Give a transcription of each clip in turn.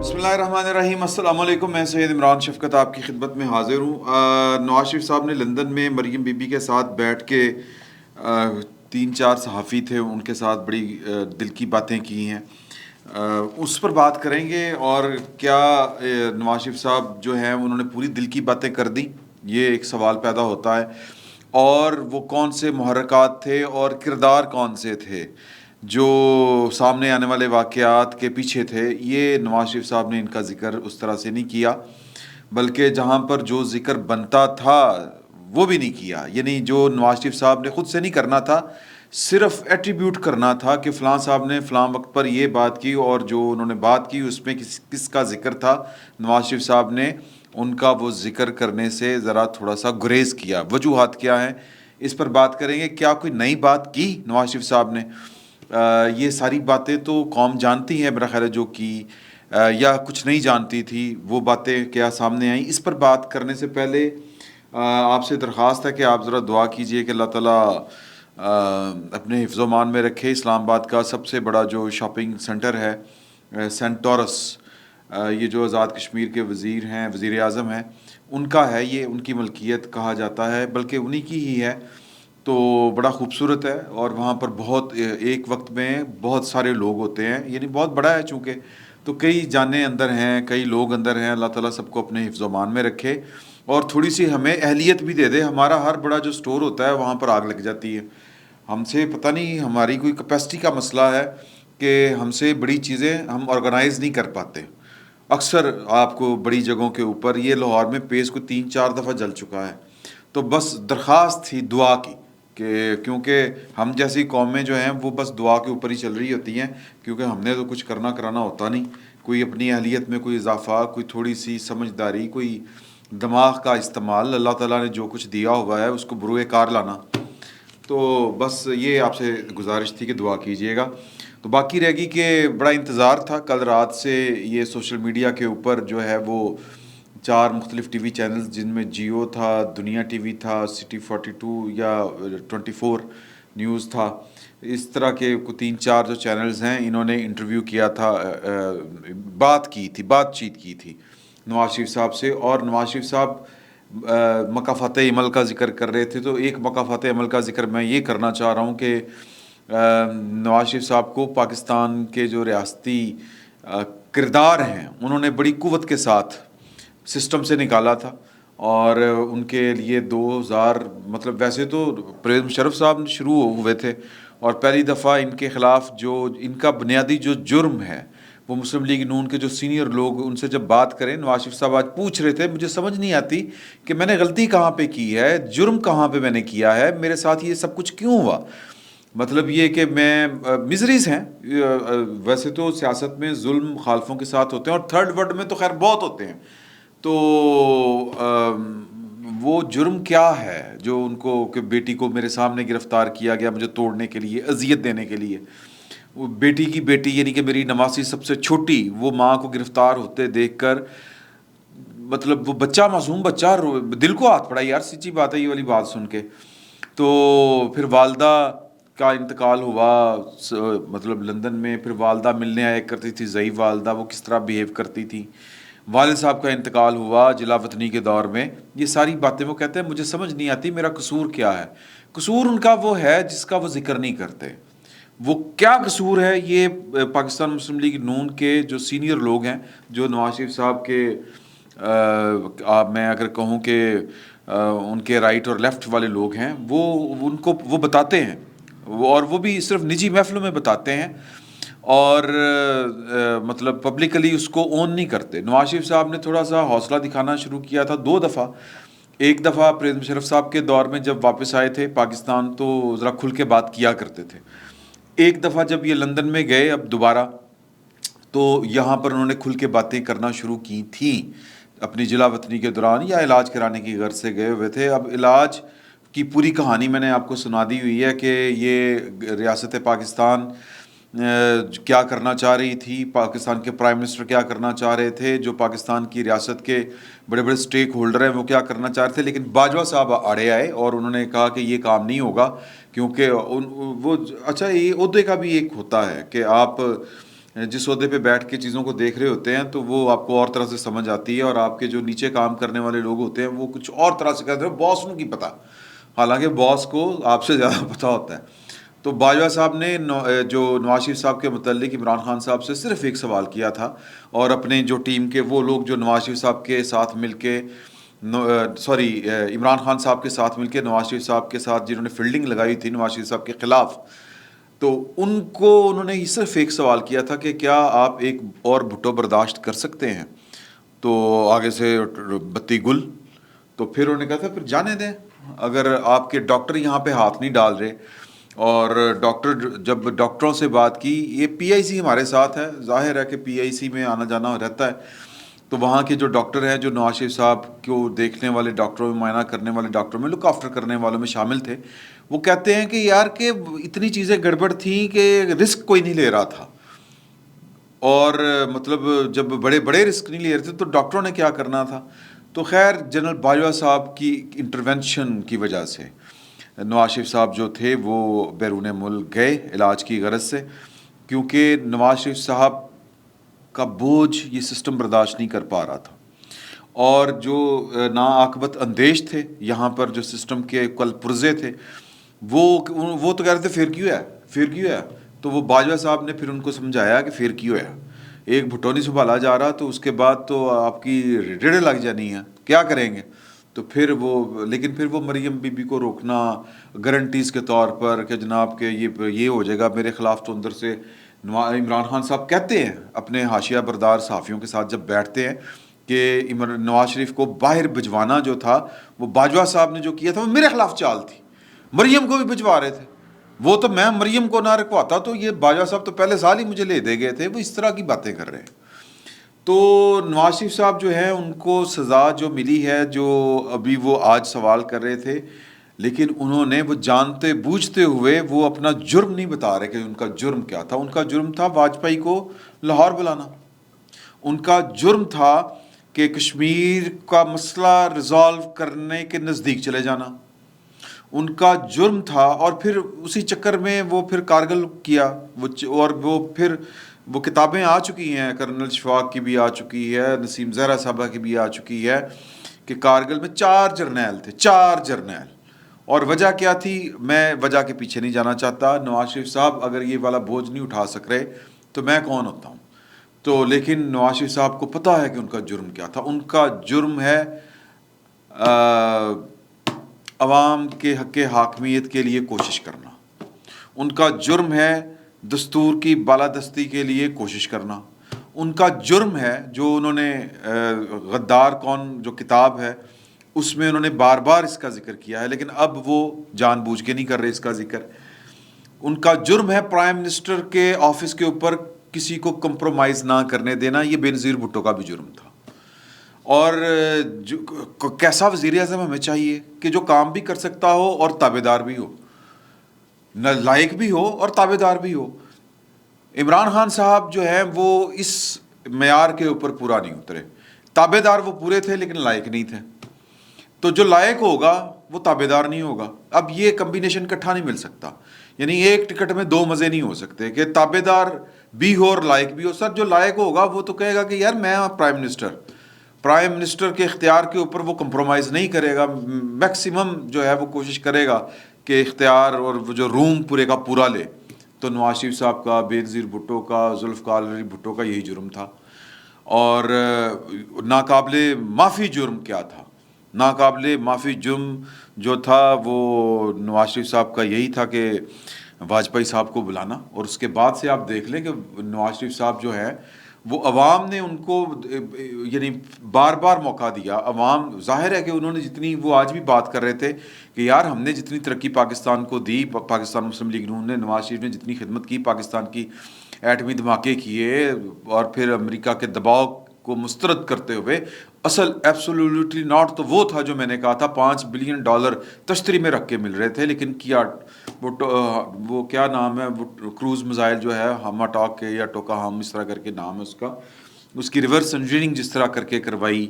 بسم اللہ الرحمن الرحیم، السلام علیکم۔ میں سید عمران شفقت آپ کی خدمت میں حاضر ہوں۔ نواز شریف صاحب نے لندن میں مریم بی بی کے ساتھ بیٹھ کے 3-4 صحافی تھے، ان کے ساتھ بڑی دل کی باتیں کی ہیں، اس پر بات کریں گے۔ اور کیا نواز شریف صاحب جو ہیں انہوں نے پوری دل کی باتیں کر دیں، یہ ایک سوال پیدا ہوتا ہے۔ اور وہ کون سے محرکات تھے اور کردار کون سے تھے جو سامنے آنے والے واقعات کے پیچھے تھے، یہ نواز شریف صاحب نے ان کا ذکر اس طرح سے نہیں کیا، بلکہ جہاں پر جو ذکر بنتا تھا وہ بھی نہیں کیا۔ یعنی جو نواز شریف صاحب نے خود سے نہیں کرنا تھا، صرف ایٹریبیوٹ کرنا تھا کہ فلاں صاحب نے فلاں وقت پر یہ بات کی، اور جو انہوں نے بات کی اس میں کس کا ذکر تھا، نواز شریف صاحب نے ان کا وہ ذکر کرنے سے ذرا تھوڑا سا گریز کیا۔ وجوہات کیا ہیں اس پر بات کریں گے۔ کیا کوئی نئی بات کی نواز شریف صاحب نے؟ یہ ساری باتیں تو قوم جانتی ہے میرا خیال ہے، جو کی یا کچھ نہیں جانتی تھی، وہ باتیں کیا سامنے آئیں؟ اس پر بات کرنے سے پہلے آپ سے درخواست ہے کہ آپ ذرا دعا کیجئے کہ اللہ تعالیٰ اپنے حفظ و امان میں رکھے۔ اسلام آباد کا سب سے بڑا جو شاپنگ سینٹر ہے سینٹورس، یہ جو آزاد کشمیر کے وزیر ہیں، وزیر اعظم ہیں، ان کا ہے، یہ ان کی ملکیت کہا جاتا ہے، بلکہ انہی کی ہی ہے، تو بڑا خوبصورت ہے۔ اور وہاں پر بہت ایک وقت میں بہت سارے لوگ ہوتے ہیں، یعنی بہت بڑا ہے چونکہ، تو کئی جانیں اندر ہیں، کئی لوگ اندر ہیں۔ اللہ تعالیٰ سب کو اپنے حفظ و امان میں رکھے اور تھوڑی سی ہمیں اہلیت بھی دے دے۔ ہمارا ہر بڑا جو سٹور ہوتا ہے وہاں پر آگ لگ جاتی ہے، ہم سے پتہ نہیں ہماری کوئی کیپیسٹی کا مسئلہ ہے کہ ہم سے بڑی چیزیں ہم آرگنائز نہیں کر پاتے۔ اکثر آپ کو بڑی جگہوں کے اوپر، یہ لاہور میں پیس کو 3-4 دفعہ جل چکا ہے، تو بس درخواست تھی دعا کی، کہ کیونکہ ہم جیسی قومیں جو ہیں وہ بس دعا کے اوپر ہی چل رہی ہوتی ہیں، کیونکہ ہم نے تو کچھ کرنا کرانا ہوتا نہیں، کوئی اپنی اہلیت میں کوئی اضافہ، کوئی تھوڑی سی سمجھداری، کوئی دماغ کا استعمال، اللہ تعالیٰ نے جو کچھ دیا ہوا ہے اس کو بروئے کار لانا۔ تو بس یہ آپ سے گزارش تھی کہ دعا کیجیے گا۔ تو باقی رہ گی کہ بڑا انتظار تھا کل رات سے، یہ سوشل میڈیا کے اوپر جو ہے وہ 4 مختلف ٹی وی چینلز، جن میں جیو تھا، دنیا ٹی وی تھا، سٹی 42 یا 24 نیوز تھا، اس طرح کے 3-4 جو چینلز ہیں، انہوں نے انٹرویو کیا تھا، بات چیت کی تھی نواز شریف صاحب سے۔ اور نواز شریف صاحب مکافات عمل کا ذکر کر رہے تھے، تو ایک مکافات عمل کا ذکر میں یہ کرنا چاہ رہا ہوں کہ نواز شریف صاحب کو پاکستان کے جو ریاستی کردار ہیں انہوں نے بڑی قوت کے ساتھ سسٹم سے نکالا تھا، اور ان کے لیے 2000 مطلب ویسے تو پرویز مشرف صاحب شروع ہوئے تھے، اور پہلی دفعہ ان کے خلاف جو ان کا بنیادی جو جرم ہے، وہ مسلم لیگ نون کے جو سینئر لوگ ان سے جب بات کریں، نواز شریف صاحب آج پوچھ رہے تھے، مجھے سمجھ نہیں آتی کہ میں نے غلطی کہاں پہ کی ہے، جرم کہاں پہ میں نے کیا ہے، میرے ساتھ یہ سب کچھ کیوں ہوا؟ مطلب یہ کہ میں مزریز ہیں، ویسے تو سیاست میں ظلم مخالفوں کے ساتھ ہوتے ہیں، اور تھرڈ ورلڈ میں تو خیر بہت ہوتے ہیں، تو وہ جرم کیا ہے جو ان کو، کہ بیٹی کو میرے سامنے گرفتار کیا گیا مجھے توڑنے کے لیے، اذیت دینے کے لیے، وہ بیٹی کی بیٹی یعنی کہ میری نواسی سب سے چھوٹی، وہ ماں کو گرفتار ہوتے دیکھ کر، مطلب وہ بچہ، معصوم بچہ، دل کو ہاتھ پڑا یار، سچی بات ہے یہ والی بات سن کے۔ تو پھر والدہ کا انتقال ہوا، مطلب لندن میں، پھر والدہ ملنے آیا کرتی تھی، ضعیف والدہ، وہ کس طرح بیہیو کرتی تھی، والد صاحب کا انتقال ہوا جلا وطنی کے دور میں، یہ ساری باتیں وہ کہتے ہیں مجھے سمجھ نہیں آتی میرا قصور کیا ہے۔ قصور ان کا وہ ہے جس کا وہ ذکر نہیں کرتے۔ وہ کیا قصور ہے، یہ پاکستان مسلم لیگ نون کے جو سینئر لوگ ہیں، جو نواز شریف صاحب کے میں اگر کہوں کہ ان کے رائٹ اور لیفٹ والے لوگ ہیں، وہ ان کو وہ بتاتے ہیں، اور وہ بھی صرف نجی محفلوں میں بتاتے ہیں، اور مطلب پبلکلی اس کو اون نہیں کرتے۔ نواز شریف صاحب نے تھوڑا سا حوصلہ دکھانا شروع کیا تھا 2 دفعہ۔ ایک دفعہ پرویز مشرف صاحب کے دور میں جب واپس آئے تھے پاکستان، تو ذرا کھل کے بات کیا کرتے تھے۔ ایک دفعہ جب یہ لندن میں گئے اب دوبارہ، تو یہاں پر انہوں نے کھل کے باتیں کرنا شروع کی تھیں اپنی جلا وطنی کے دوران، یا علاج کرانے کی غرض سے گئے ہوئے تھے۔ اب علاج کی پوری کہانی میں نے آپ کو سنا دی ہوئی ہے کہ یہ ریاست پاکستان کیا کرنا چاہ رہی تھی، پاکستان کے پرائم منسٹر کیا کرنا چاہ رہے تھے، جو پاکستان کی ریاست کے بڑے بڑے سٹیک ہولڈر ہیں وہ کیا کرنا چاہ رہے تھے، لیکن باجوہ صاحب آڑے آئے اور انہوں نے کہا کہ یہ کام نہیں ہوگا، کیونکہ وہ اچھا یہ عہدے کا بھی ایک ہوتا ہے کہ آپ جس عہدے پہ بیٹھ کے چیزوں کو دیکھ رہے ہوتے ہیں تو وہ آپ کو اور طرح سے سمجھ آتی ہے، اور آپ کے جو نیچے کام کرنے والے لوگ ہوتے ہیں وہ کچھ اور طرح سے کہتے ہیں، باس کو کی پتہ، حالانکہ باس کو آپ سے زیادہ پتہ ہوتا ہے۔ تو باجوہ صاحب نے جو نواز شریف صاحب کے متعلق عمران خان صاحب سے صرف ایک سوال کیا تھا، اور اپنے جو ٹیم کے وہ لوگ جو نواز شریف صاحب کے ساتھ مل کے عمران خان صاحب کے ساتھ مل کے نواز شریف صاحب کے ساتھ جنہوں نے فیلڈنگ لگائی تھی نواز شریف صاحب کے خلاف، تو ان کو انہوں نے صرف ایک سوال کیا تھا کہ کیا آپ ایک اور بھٹو برداشت کر سکتے ہیں؟ تو آگے سے بتی گل، تو پھر انہوں نے کہا تھا پھر جانے دیں، اگر آپ کے ڈاکٹر یہاں پہ ہاتھ نہیں ڈال رہے، اور ڈاکٹر جب ڈاکٹروں سے بات کی، یہ پی آئی سی ہمارے ساتھ ہے، ظاہر ہے کہ پی آئی سی میں آنا جانا رہتا ہے، تو وہاں کے جو ڈاکٹر ہیں جو نواز شریف صاحب کو دیکھنے والے ڈاکٹروں میں، معائنہ کرنے والے ڈاکٹروں میں، لک آفٹر کرنے والوں میں شامل تھے، وہ کہتے ہیں کہ یار کہ اتنی چیزیں گڑبڑ تھیں کہ رسک کوئی نہیں لے رہا تھا، اور مطلب جب بڑے بڑے رسک نہیں لے رہے تھے تو ڈاکٹروں نے کیا کرنا تھا۔ تو خیر جنرل باجوہ صاحب کی انٹرونشن کی وجہ سے نواز شریف صاحب جو تھے وہ بیرون ملک گئے علاج کی غرض سے، کیونکہ نواز شریف صاحب کا بوجھ یہ سسٹم برداشت نہیں کر پا رہا تھا، اور جو ناعاقبت اندیش تھے یہاں پر، جو سسٹم کے کل پرزے تھے، وہ تو کہہ رہے تھے پھر کیوں ہے، پھر کیوں ہے، تو وہ باجوہ صاحب نے پھر ان کو سمجھایا کہ پھر کیوں ہے، ایک بھٹو نہیں سنبھالا جا رہا تو اس کے بعد تو آپ کی ریڑھیں لگ جانی ہیں، کیا کریں گے؟ تو پھر لیکن پھر وہ مریم بی بی کو روکنا گارنٹیز کے طور پر کہ جناب کہ یہ ہو جائے گا میرے خلاف، تو اندر سے عمران خان صاحب کہتے ہیں اپنے حاشیہ بردار صحافیوں کے ساتھ جب بیٹھتے ہیں کہ نواز شریف کو باہر بھجوانا جو تھا، وہ باجوہ صاحب نے جو کیا تھا وہ میرے خلاف چال تھی، مریم کو بھی بھجوا رہے تھے، وہ تو میں مریم کو نہ رکھواتا تو یہ باجوہ صاحب تو پہلے سال ہی مجھے لے دے گئے تھے، وہ اس طرح کی باتیں کر رہے ہیں۔ تو نواز شریف صاحب جو ہیں ان کو سزا جو ملی ہے، جو ابھی وہ آج سوال کر رہے تھے، لیکن انہوں نے وہ جانتے بوجھتے ہوئے وہ اپنا جرم نہیں بتا رہے کہ ان کا جرم کیا تھا۔ ان کا جرم تھا واجپئی کو لاہور بلانا، ان کا جرم تھا کہ کشمیر کا مسئلہ ریزالو کرنے کے نزدیک چلے جانا، ان کا جرم تھا، اور پھر اسی چکر میں وہ پھر کارگل کیا، اور وہ پھر وہ کتابیں آ چکی ہیں، کرنل شفاق کی بھی آ چکی ہے، نسیم زہرا صاحبہ کی بھی آ چکی ہے کہ کارگل میں 4 جرنیل تھے، 4 جرنیل، اور وجہ کیا تھی میں وجہ کے پیچھے نہیں جانا چاہتا، نواز شریف صاحب اگر یہ والا بوجھ نہیں اٹھا سک رہے تو میں کون ہوتا ہوں؟ تو لیکن نواز شریف صاحب کو پتہ ہے کہ ان کا جرم کیا تھا، ان کا جرم ہے عوام کے حق حاکمیت کے لیے کوشش کرنا، ان کا جرم ہے دستور کی بالادستی کے لیے کوشش کرنا، ان کا جرم ہے جو انہوں نے غدار کون جو کتاب ہے اس میں انہوں نے بار بار اس کا ذکر کیا ہے، لیکن اب وہ جان بوجھ کے نہیں کر رہے اس کا ذکر، ان کا جرم ہے پرائم منسٹر کے آفس کے اوپر کسی کو کمپرومائز نہ کرنے دینا، یہ بے نظیر بھٹو کا بھی جرم تھا۔ اور کیسا وزیر اعظم ہمیں چاہیے کہ جو کام بھی کر سکتا ہو اور تابع دار بھی ہو، لائق بھی ہو اور تابع دار بھی ہو۔ عمران خان صاحب جو ہیں وہ اس معیار کے اوپر پورا نہیں اترے، تابع دار وہ پورے تھے لیکن لائق نہیں تھے، تو جو لائق ہوگا وہ تابع دار نہیں ہوگا، اب یہ کمبینیشن کٹھا نہیں مل سکتا، یعنی ایک ٹکٹ میں 2 مزے نہیں ہو سکتے کہ تابع دار بھی ہو اور لائق بھی ہو۔ سر جو لائق ہوگا وہ تو کہے گا کہ یار میں پرائم منسٹر کے اختیار کے اوپر وہ کمپرومائز نہیں کرے گا، میکسیمم جو ہے وہ کوشش کرے گا کہ اختیار اور وہ جو روم پورے کا پورا لے۔ تو نواز شریف صاحب کا، بے نظیر بھٹو کا، ذوالفقار علی بھٹو کا یہی جرم تھا، اور ناقابل معافی جرم کیا تھا؟ ناقابل معافی جرم جو تھا وہ نواز شریف صاحب کا یہی تھا کہ واجپئی صاحب کو بلانا، اور اس کے بعد سے آپ دیکھ لیں کہ نواز شریف صاحب جو ہے وہ عوام نے ان کو یعنی بار بار موقع دیا، عوام ظاہر ہے کہ انہوں نے جتنی، وہ آج بھی بات کر رہے تھے کہ یار ہم نے جتنی ترقی پاکستان کو دی، پاکستان مسلم لیگ نون نے، نواز شریف نے جتنی خدمت کی، پاکستان کی ایٹمی دھماکے کیے اور پھر امریکہ کے دباؤ کو مسترد کرتے ہوئے، اصل ایبسولوٹلی ناٹ تو وہ تھا جو میں نے کہا تھا $5 بلین تشتری میں رکھ کے مل رہے تھے، لیکن کیا وہ کیا نام ہے، وہ کروز میزائل جو ہے ہما ٹاک کے یا ٹوکا ہم اس طرح کر کے نام ہے اس کا، اس کی ریورس انجینئرنگ جس طرح کر کے کروائی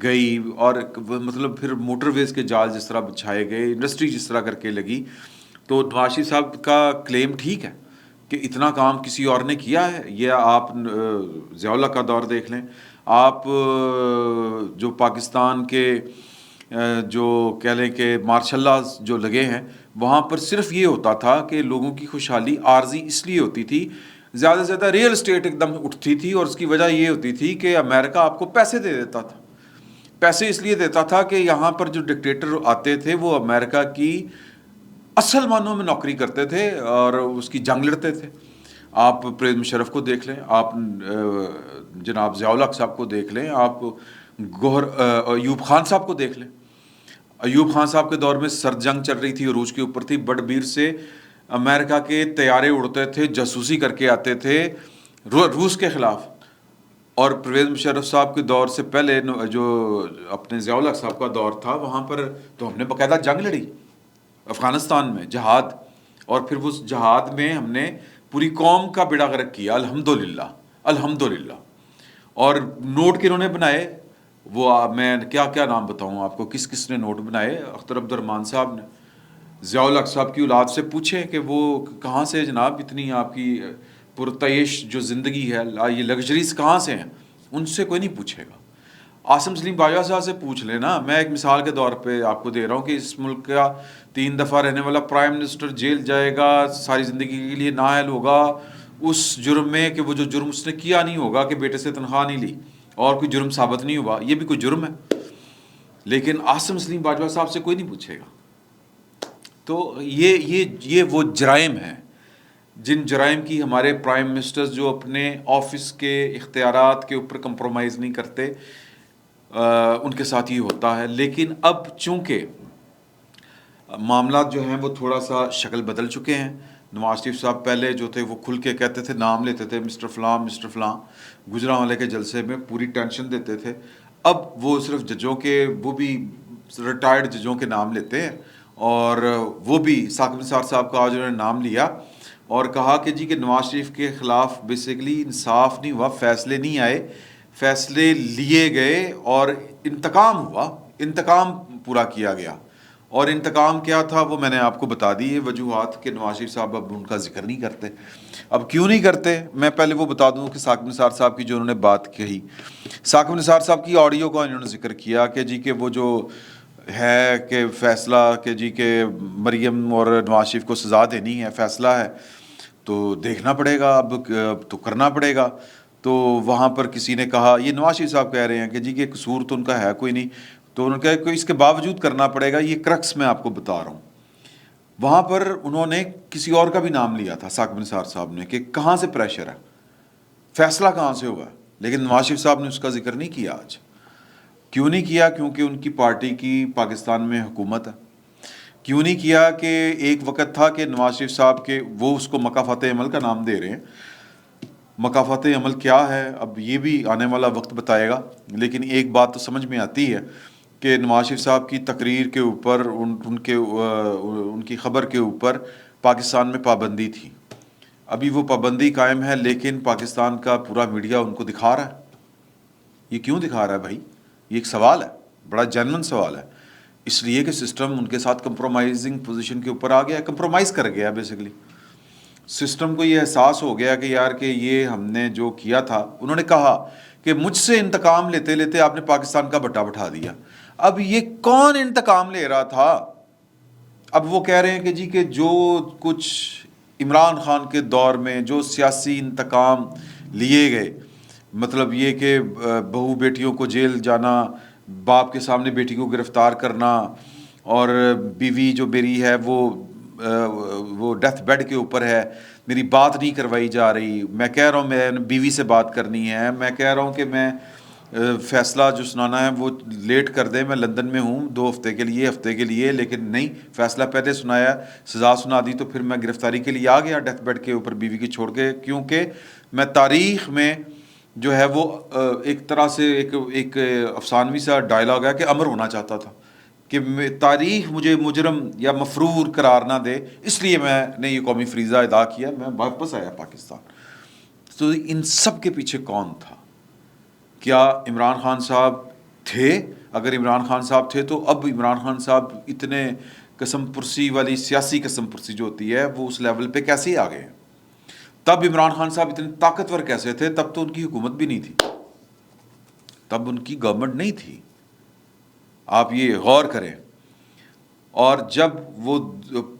گئی، اور مطلب پھر موٹر ویز کے جال جس طرح بچھائے گئے، انڈسٹری جس طرح کر کے لگی، تو نواز شریف صاحب کا کلیم ٹھیک ہے کہ اتنا کام کسی اور نے کیا ہے. یہ آپ ضیاء اللہ کا دور دیکھ لیں, آپ جو پاکستان کے جو کہہ لیں کہ مارشل لاز جو لگے ہیں, وہاں پر صرف یہ ہوتا تھا کہ لوگوں کی خوشحالی عارضی اس لیے ہوتی تھی, زیادہ سے زیادہ ریئل اسٹیٹ ایک دم اٹھتی تھی, اور اس کی وجہ یہ ہوتی تھی کہ امریکہ آپ کو پیسے دے دیتا تھا. پیسے اس لیے دیتا تھا کہ یہاں پر جو ڈکٹیٹر آتے تھے وہ امریکہ کی اصل معنوں میں نوکری کرتے تھے اور اس کی جنگ لڑتے تھے. آپ پرویز مشرف کو دیکھ لیں, آپ جناب ضیاء الحق صاحب کو دیکھ لیں, آپ ایوب خان صاحب کو دیکھ لیں. ایوب خان صاحب کے دور میں سرد جنگ چل رہی تھی, عروج کے اوپر تھی, بڑ بیر سے امریکہ کے طیارے اڑتے تھے, جاسوسی کر کے آتے تھے روس کے خلاف. اور پرویز مشرف صاحب کے دور سے پہلے جو اپنے ضیاء الحق صاحب کا دور تھا, وہاں پر تو ہم نے باقاعدہ جنگ لڑی افغانستان میں, جہاد, اور پھر اس جہاد میں ہم نے پوری قوم کا بیڑا غرق کیا, الحمدللہ الحمدللہ. اور نوٹ کنہوں نے بنائے, وہ میں کیا کیا نام بتاؤں آپ کو, کس کس نے نوٹ بنائے. اختر عبد الرحمان صاحب نے. ضیاء الحق صاحب کی اولاد سے پوچھیں کہ وہ کہاں سے جناب اتنی آپ کی پرتعیش جو زندگی ہے, یہ لگژریز کہاں سے ہیں, ان سے کوئی نہیں پوچھے گا. عاصم سلیم باجوہ صاحب سے پوچھ لینا. میں ایک مثال کے طور پہ آپ کو دے رہا ہوں کہ اس ملک کا 3 دفعہ رہنے والا پرائم منسٹر جیل جائے گا, ساری زندگی کے لیے نااہل ہوگا اس جرم میں کہ وہ جو جرم اس نے کیا نہیں ہوگا, کہ بیٹے سے تنخواہ نہیں لی اور کوئی جرم ثابت نہیں ہوا, یہ بھی کوئی جرم ہے. لیکن عاصم سلیم باجوہ صاحب سے کوئی نہیں پوچھے گا. تو یہ وہ جرائم ہیں جن جرائم کی ہمارے پرائم منسٹرز جو اپنے آفس کے اختیارات کے اوپر کمپرومائز نہیں کرتے, ان کے ساتھ یہ ہوتا ہے. لیکن اب چونکہ معاملات جو ہیں وہ تھوڑا سا شکل بدل چکے ہیں. نواز شریف صاحب پہلے جو تھے وہ کھل کے کہتے تھے, نام لیتے تھے, مسٹر فلاں مسٹر فلاں, گجرانوالے کے جلسے میں پوری ٹینشن دیتے تھے. اب وہ صرف ججوں کے, وہ بھی ریٹائرڈ ججوں کے نام لیتے ہیں, اور وہ بھی ثاقب نثار صاحب کا آج انہوں نے نام لیا اور کہا کہ جی کہ نواز شریف کے خلاف بیسیکلی انصاف نہیں ہوا, فیصلے نہیں آئے, فیصلے لیے گئے اور انتقام ہوا, انتقام پورا کیا گیا. اور انتقام کیا تھا وہ میں نے آپ کو بتا دی ہے وجوہات, کہ نواز شریف صاحب اب ان کا ذکر نہیں کرتے. اب کیوں نہیں کرتے, میں پہلے وہ بتا دوں کہ ثاقب نثار صاحب کی جو انہوں نے بات کہی, ثاقب نثار صاحب کی آڈیو کا انہوں نے ذکر کیا کہ جی کہ وہ جو ہے کہ فیصلہ کہ جی کہ مریم اور نواز شریف کو سزا دینی ہے, فیصلہ ہے تو دیکھنا پڑے گا, اب تو کرنا پڑے گا. تو وہاں پر کسی نے کہا, یہ نواز شریف صاحب کہہ رہے ہیں کہ جی کہ قصور تو ان کا ہے کوئی نہیں, تو انہوں نے کہا کہ اس کے باوجود کرنا پڑے گا. یہ کرکس میں آپ کو بتا رہا ہوں. وہاں پر انہوں نے کسی اور کا بھی نام لیا تھا ثاقب نثار صاحب نے, کہ کہاں سے پریشر ہے, فیصلہ کہاں سے ہوا ہے, لیکن نواز شریف صاحب نے اس کا ذکر نہیں کیا. آج کیوں نہیں کیا؟ کیونکہ ان کی پارٹی کی پاکستان میں حکومت ہے. کیوں نہیں کیا؟ کہ ایک وقت تھا کہ نواز شریف صاحب کے وہ اس کو مکافات عمل کا نام دے رہے ہیں. مکافات عمل کیا ہے اب یہ بھی آنے والا وقت بتائے گا, لیکن ایک بات تو سمجھ میں آتی ہے کہ نواز شریف صاحب کی تقریر کے اوپر ان کی خبر کے اوپر پاکستان میں پابندی تھی. ابھی وہ پابندی قائم ہے, لیکن پاکستان کا پورا میڈیا ان کو دکھا رہا ہے. یہ کیوں دکھا رہا ہے بھائی؟ یہ ایک سوال ہے, بڑا جینون سوال ہے. اس لیے کہ سسٹم ان کے ساتھ کمپرومائزنگ پوزیشن کے اوپر آ گیا, کمپرومائز کر گیا بیسیکلی. سسٹم کو یہ احساس ہو گیا کہ یار کہ یہ ہم نے جو کیا تھا, انہوں نے کہا کہ مجھ سے انتقام لیتے لیتے آپ نے پاکستان کا بٹا بٹھا دیا. اب یہ کون انتقام لے رہا تھا؟ اب وہ کہہ رہے ہیں کہ جی کہ جو کچھ عمران خان کے دور میں جو سیاسی انتقام لیے گئے, مطلب یہ کہ بہو بیٹیوں کو جیل جانا, باپ کے سامنے بیٹی کو گرفتار کرنا, اور بیوی جو میری ہے وہ ڈیتھ بیڈ کے اوپر ہے, میری بات نہیں کروائی جا رہی. میں کہہ رہا ہوں میں بیوی سے بات کرنی ہے, میں کہہ رہا ہوں کہ میں فیصلہ جو سنانا ہے وہ لیٹ کر دیں, میں لندن میں ہوں 2 ہفتے کے لیے, لیکن نہیں, فیصلہ پہلے سنایا, سزا سنا دی, تو پھر میں گرفتاری کے لیے آ گیا ڈیتھ بیڈ کے اوپر بیوی کی چھوڑ کے, کیونکہ میں تاریخ میں جو ہے وہ ایک طرح سے ایک افسانوی سا ڈائلاگ ہے کہ امر ہونا چاہتا تھا کہ تاریخ مجھے مجرم یا مفرور قرار نہ دے, اس لیے میں نے یہ قومی فریضہ ادا کیا, میں واپس آیا پاکستان. تو ان سب کے پیچھے کون تھا؟ کیا عمران خان صاحب تھے؟ اگر عمران خان صاحب تھے تو اب عمران خان صاحب اتنے قسم پرسی والی سیاسی قسم پرسی جو ہوتی ہے وہ اس لیول پہ کیسے آ گئے ہیں؟ تب عمران خان صاحب اتنے طاقتور کیسے تھے؟ تب تو ان کی حکومت بھی نہیں تھی، تب ان کی گورنمنٹ نہیں تھی، آپ یہ غور کریں۔ اور جب وہ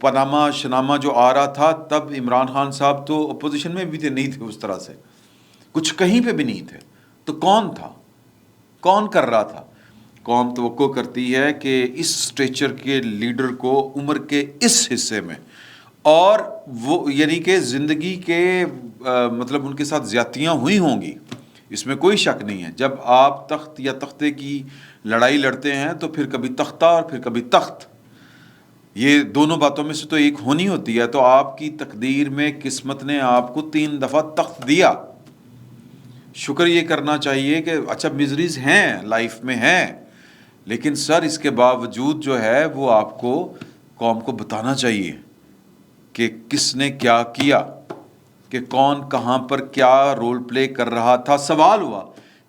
پاناما شناما جو آ رہا تھا تب عمران خان صاحب تو اپوزیشن میں بھی نہیں تھے اس طرح سے، کچھ کہیں پہ بھی نہیں تھے، تو کون تھا، کون کر رہا تھا؟ قوم توقع کرتی ہے کہ اس اسٹیچر کے لیڈر کو عمر کے اس حصے میں، اور وہ یعنی کہ زندگی کے مطلب ان کے ساتھ زیادتیاں ہوئی ہوں گی، اس میں کوئی شک نہیں ہے۔ جب آپ تخت یا تختے کی لڑائی لڑتے ہیں تو پھر کبھی تختہ اور پھر کبھی تخت، یہ دونوں باتوں میں سے تو ایک ہونی ہوتی ہے۔ تو آپ کی تقدیر میں قسمت نے آپ کو 3 دفعہ تخت دیا، شکر یہ کرنا چاہیے کہ اچھا میزریز ہیں لائف میں ہیں، لیکن سر اس کے باوجود جو ہے وہ آپ کو قوم کو بتانا چاہیے کہ کس نے کیا کیا، کہ کون کہاں پر کیا رول پلے کر رہا تھا۔ سوال ہوا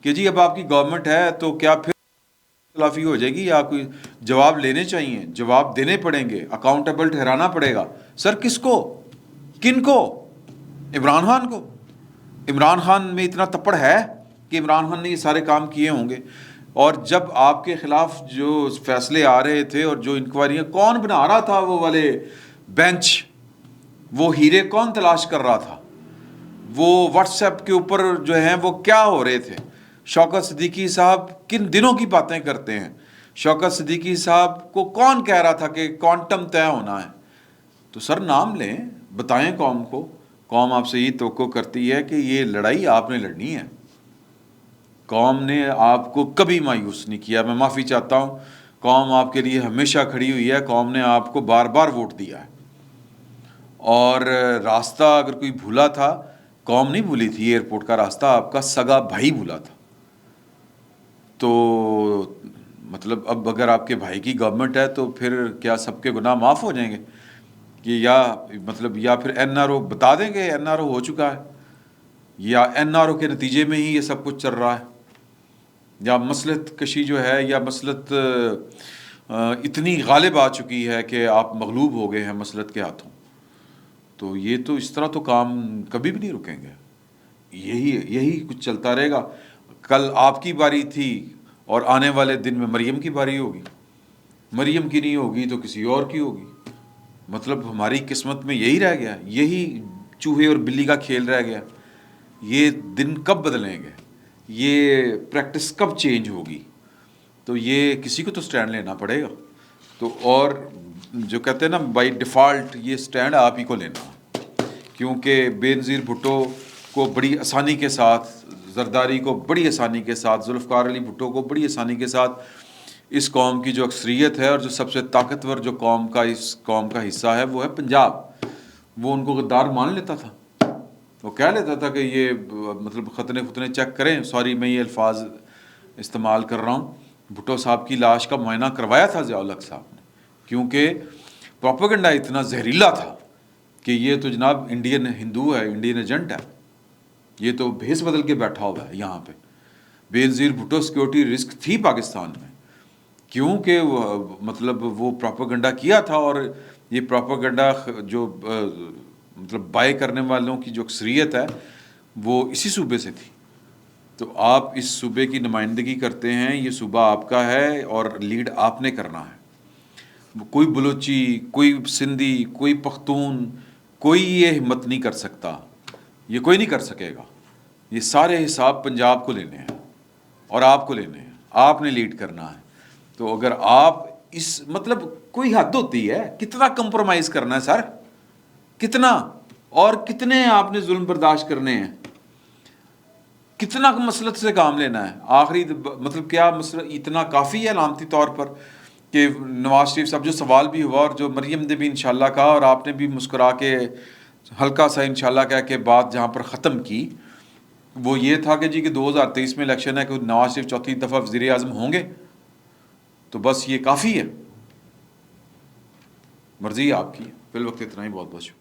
کہ جی اب آپ کی گورنمنٹ ہے تو کیا پھر خلافی ہو جائے گی، یا کوئی جواب لینے چاہیے، جواب دینے پڑیں گے، اکاؤنٹیبل ٹھہرانا پڑے گا۔ سر کس کو، کن کو؟ عمران خان کو۔ عمران خان میں اتنا تپڑ ہے کہ عمران خان نے یہ سارے کام کیے ہوں گے۔ اور جب آپ کے خلاف جو فیصلے آ رہے تھے اور جو انکوائریاں کون بنا رہا تھا، وہ والے بینچ، وہ ہیرے کون تلاش کر رہا تھا، وہ واٹس ایپ کے اوپر جو ہیں وہ کیا ہو رہے تھے؟ شوکت صدیقی صاحب کن دنوں کی باتیں کرتے ہیں؟ شوکت صدیقی صاحب کو کون کہہ رہا تھا کہ کوانٹم طے ہونا ہے؟ تو سر نام لیں، بتائیں قوم کو۔ قوم آپ سے یہ توقع کرتی ہے کہ یہ لڑائی آپ نے لڑنی ہے۔ قوم نے آپ کو کبھی مایوس نہیں کیا، میں معافی چاہتا ہوں، قوم آپ کے لیے ہمیشہ کھڑی ہوئی ہے، قوم نے آپ کو بار بار ووٹ دیا ہے۔ اور راستہ اگر کوئی بھولا تھا، قوم نہیں بھولی تھی، ایئرپورٹ کا راستہ آپ کا سگا بھائی بھولا تھا۔ تو مطلب اب اگر آپ کے بھائی کی گورنمنٹ ہے تو پھر کیا سب کے گناہ معاف ہو جائیں گے؟ کہ یا پھر این آر او بتا دیں گے این آر او ہو چکا ہے، یا این آر او کے نتیجے میں ہی یہ سب کچھ چل رہا ہے، یا مسلط کشی جو ہے، یا مسلط اتنی غالب آ چکی ہے کہ آپ مغلوب ہو گئے ہیں مسلط کے ہاتھوں۔ تو یہ تو اس طرح تو کام کبھی بھی نہیں رکیں گے، یہی کچھ چلتا رہے گا۔ کل آپ کی باری تھی اور آنے والے دن میں مریم کی باری ہوگی، مریم کی نہیں ہوگی تو کسی اور کی ہوگی۔ مطلب ہماری قسمت میں یہی رہ گیا، یہی چوہے اور بلی کا کھیل رہ گیا۔ یہ دن کب بدلیں گے، یہ پریکٹس کب چینج ہوگی؟ تو یہ کسی کو تو سٹینڈ لینا پڑے گا۔ تو اور جو کہتے ہیں نا بائی ڈیفالٹ یہ سٹینڈ آپ ہی کو لینا ہے، کیونکہ بے نظیر بھٹو کو بڑی آسانی کے ساتھ، زرداری کو بڑی آسانی کے ساتھ، ذوالفقار علی بھٹو کو بڑی آسانی کے ساتھ اس قوم کی جو اکثریت ہے اور جو سب سے طاقتور جو اس قوم کا حصہ ہے وہ ہے پنجاب، وہ ان کو غدار مان لیتا تھا۔ وہ کہہ لیتا تھا کہ یہ مطلب ختنے چیک کریں، سوری میں یہ الفاظ استعمال کر رہا ہوں، بھٹو صاحب کی لاش کا معائنہ کروایا تھا ضیاء الحق صاحب نے، کیونکہ پروپیگنڈا اتنا زہریلا تھا کہ یہ تو جناب انڈین ہندو ہے، انڈین ایجنٹ ہے، یہ تو بھیس بدل کے بیٹھا ہوا ہے یہاں پہ۔ بے نظیر بھٹو سیکورٹی رسک تھی پاکستان میں، کیونکہ مطلب وہ پروپیگنڈا کیا تھا، اور یہ پروپیگنڈا جو مطلب بائے کرنے والوں کی جو اکثریت ہے وہ اسی صوبے سے تھی۔ تو آپ اس صوبے کی نمائندگی کرتے ہیں، یہ صوبہ آپ کا ہے اور لیڈ آپ نے کرنا ہے۔ کوئی بلوچی، کوئی سندھی، کوئی پختون، کوئی یہ ہمت نہیں کر سکتا، یہ کوئی نہیں کر سکے گا۔ یہ سارے حساب پنجاب کو لینے ہیں اور آپ کو لینے ہیں، آپ نے لیڈ کرنا ہے۔ تو اگر آپ اس مطلب کوئی حد ہوتی ہے، کتنا کمپرومائز کرنا ہے سر، کتنا، اور کتنے آپ نے ظلم برداشت کرنے ہیں، کتنا مسلط سے کام لینا ہے؟ آخری مطلب کیا مسئلہ اتنا کافی ہے علامتی طور پر کہ نواز شریف صاحب جو سوال بھی ہوا اور جو مریم نے بھی انشاءاللہ کہا اور آپ نے بھی مسکرا کے ہلکا سا انشاءاللہ کہہ کے بات جہاں پر ختم کی، وہ یہ تھا کہ جی کہ 2023 میں الیکشن ہے کہ نواز شریف چوتھی دفعہ وزیر اعظم ہوں گے، تو بس یہ کافی ہے، مرضی آپ کی ہے۔ فی الوقت اتنا ہی، بہت بہت شکریہ۔